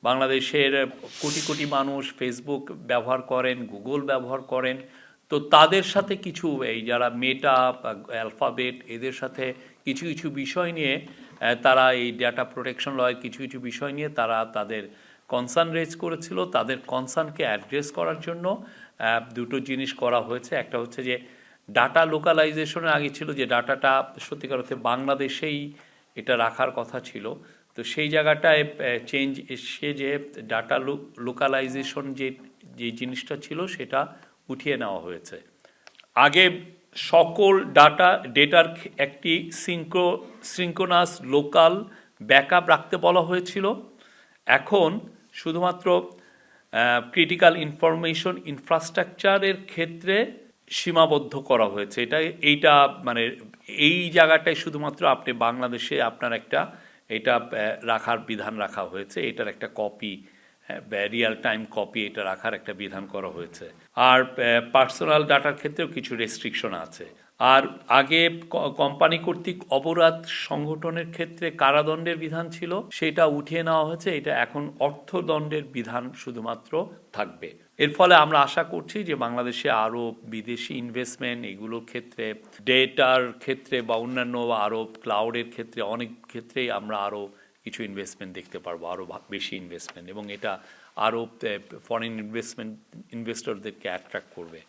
বাংলাদেশের কোটি কোটি মানুষ ফেসবুক ব্যবহার করেন, গুগল ব্যবহার করেন। তো তাদের সাথে কিছু এই যারা মেটা, অ্যালফাবেট, এদের সাথে কিছু কিছু বিষয় নিয়ে তারা এই ডেটা প্রোটেকশন লয়ের কিছু কিছু বিষয় নিয়ে তারা তাদের কনসার্ন রেজ করেছিল। তাদের কনসার্নকে অ্যাড্রেস করার জন্য দুটো জিনিস করা হয়েছে। একটা হচ্ছে যে ডাটা লোকালাইজেশনের আগে ছিল যে ডাটাটা সত্যিকার অর্থে বাংলাদেশেই এটা রাখার কথা ছিল। তো সেই জায়গাটায় চেঞ্জ এসে যে ডাটা লোকালাইজেশন যে যে জিনিসটা ছিল সেটা উঠিয়ে নেওয়া হয়েছে। আগে সকল ডেটার একটি সিঙ্ক্রোনাস লোকাল ব্যাকআপ রাখতে বলা হয়েছিল। এখন শুধুমাত্র ক্রিটিক্যাল ইনফরমেশন ইনফ্রাস্ট্রাকচারের ক্ষেত্রে সীমাবদ্ধ করা হয়েছে। এইটা মানে এই জায়গাটায় শুধুমাত্র আপনি বাংলাদেশে আপনার একটা এটা রাখার বিধান রাখা হয়েছে। এটার একটা কপি, রিয়াল টাইম কপি এটা রাখার একটা বিধান করা হয়েছে। আর পার্সোনাল ডাটার ক্ষেত্রেও কিছু রেস্ট্রিকশন আছে। আর আগে কোম্পানি কর্তৃক অপরাধ সংগঠনের ক্ষেত্রে কারাদণ্ডের বিধান ছিল, সেটা উঠিয়ে নেওয়া হয়েছে। এটা এখন অর্থদণ্ডের বিধান শুধুমাত্র থাকবে। এর ফলে আমরা আশা করছি যে বাংলাদেশে আরও বিদেশি ইনভেস্টমেন্ট এগুলোর ক্ষেত্রে, ডেটার ক্ষেত্রে বা অন্যান্য আরও ক্লাউডের ক্ষেত্রে অনেক ক্ষেত্রেই আমরা আরও কিছু ইনভেস্টমেন্ট দেখতে পারবো, আরও বেশি ইনভেস্টমেন্ট, এবং এটা আরও ফরেন ইনভেস্টরদেরকে অ্যাট্রাক্ট করবে।